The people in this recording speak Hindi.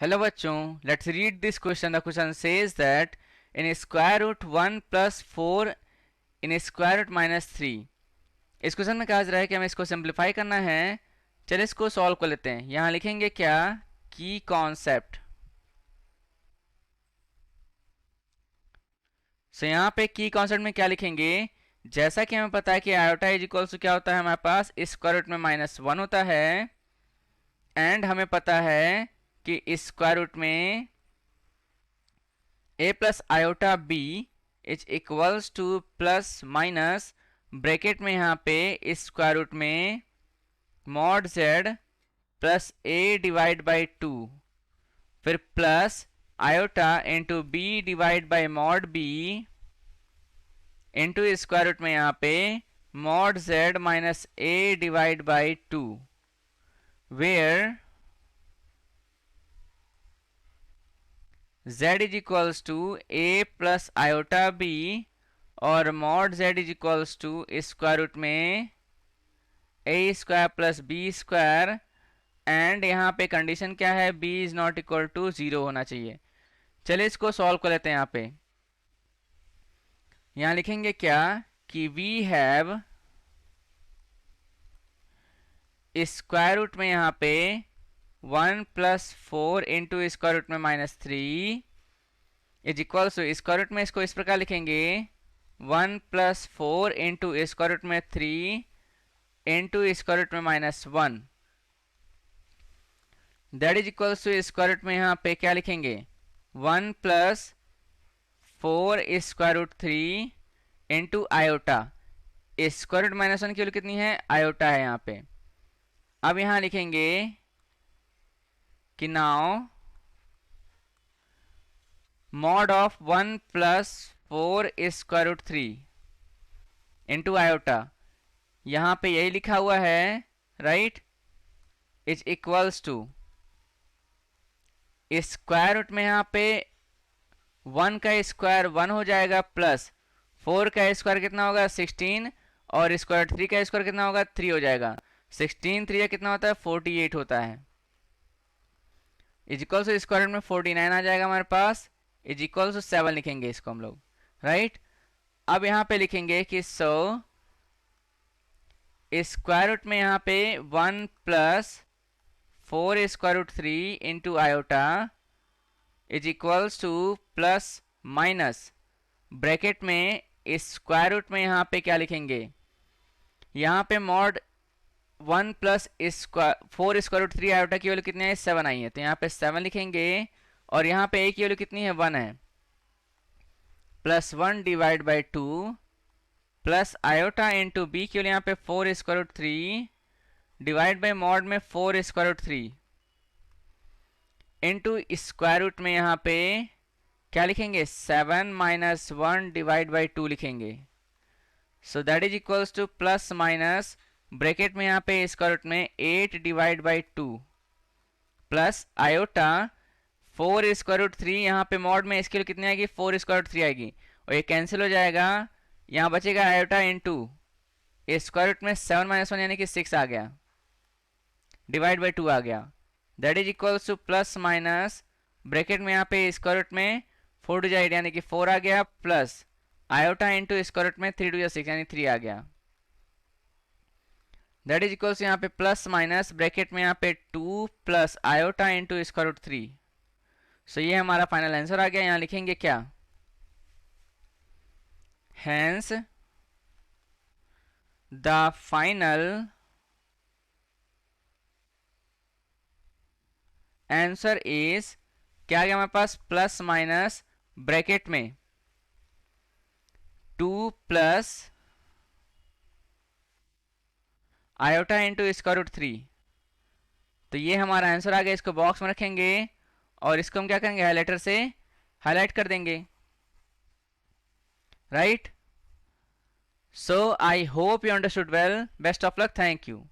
हेलो बच्चों, let's read this question. The question says that in square root 1 plus 4 in square root minus 3। इस क्वेश्चन में कहा जा रहा है कि हमें इसको सिंप्लीफाई करना है। चलिए इसको सॉल्व कर लेते हैं। यहाँ लिखेंगे क्या, की कॉन्सेप्ट। सो यहाँ पे की कॉन्सेप्ट में क्या लिखेंगे, जैसा कि हमें पता है कि आयोटा इज इक्वल्स टू क्या होता है हमारे पास, स्क्वायर रूट में -1 होता है। एंड हमें पता है कि स्क्वायर रूट में a plus iota b is equals to plus minus bracket में यहाँ पे स्क्वायर रूट में mod z plus a divide by 2, फिर plus iota into b divide by mod b into square root में यहाँ पे mod z minus a divide by 2, where z is equals to a plus iota b और mod z is equals to square root में a square plus b square. And यहाँ पे कंडीशन क्या है, b is not equal to 0 होना चाहिए। चलिए इसको सॉल्व कर लेते हैं। यहाँ लिखेंगे क्या कि वी हैव स्क्वायर रूट में यहाँ पे 1 प्लस 4 इंटू स्क्वायर रूट में -3 is equals to, square root में इसको इस प्रकार लिखेंगे 1 प्लस 4 इंटू स्क्वायर रूट में 3 इंटू स्क्वायर रूट में -1, that is equals to square root में यहाँ पे क्या लिखेंगे 1 plus 4 square root 3 into iota. Square root -1 की वैल्यू कितनी है, आयोटा है यहाँ पे। अब यहाँ लिखेंगे कि now mod of 1 plus 4 square root 3 into iota, यहाँ पे यही लिखा हुआ है right, is equals to square root में यहाँ पे 1 का स्क्वायर 1 हो जाएगा, प्लस 4 का स्क्वायर कितना होगा 16, और स्क्वायर 3 का स्क्वायर कितना होगा 3 हो जाएगा। 16 3 कितना होता है 48 होता है। Is equals to square root में 49 आ जाएगा हमारे पास, इज इक्वल्स टू 7 लिखेंगे इसको हम लोग राइट। अब यहाँ पे लिखेंगे कि सो स्क्वायर रूट में यहाँ पे 1 plus 4 square root 3 into iota is equals to plus minus bracket में स्क्वायर रूट में यहाँ पे क्या लिखेंगे, यहाँ पे mod 1 plus 4 square root 3 iota की वैल्यू कितनी है 7 आई है, तो यहाँ पे 7 लिखेंगे। और यहाँ पे a की वैल्यू कितनी है 1 है, plus 1 divide by 2 plus iota into b की वैल्यू यहाँ पे 4 square root 3 divide by mod में 4 square root 3 into square root में यहाँ पे क्या लिखेंगे 7 माइनस 1 डिवाइड बाई 2 लिखेंगे। So that is equals to plus minus bracket में यहाँ पे स्क्वायर रूट में 8 divide by 2 plus iota 4 square root 3, यहाँ पे मॉड में इसके लिए कितनी आएगी 4 स्क्वायर रूट 3 आएगी, और ये कैंसिल हो जाएगा। यहाँ बचेगा आयोटा इंटू स्क्वायर रूट में 7 माइनस 1 यानी कि 6 आ गया, डिवाइड बाई 2 आ गया। That is equals to plus minus bracket में यहाँ पे स्क्वायर रूट में 4 टू 8 यानी कि 4 आ गया, plus iota into square root में 3 टू 6 यानी 3 आ गया। दैट इज इक्वल्स यहाँ पे प्लस माइनस ब्रैकेट में यहाँ पे 2 plus iota into square root 3। सो ये हमारा फाइनल आंसर आ गया। यहाँ लिखेंगे क्या, hence the final answer is, क्या आ गया हमारे पास प्लस माइनस ब्रैकेट में 2 plus iota into square root 3। तो ये हमारा आंसर आ गया। इसको बॉक्स में रखेंगे और इसको हम क्या करेंगे, हाईलाइटर से हाईलाइट कर देंगे right. So I hope you understood well. Best of luck, thank you.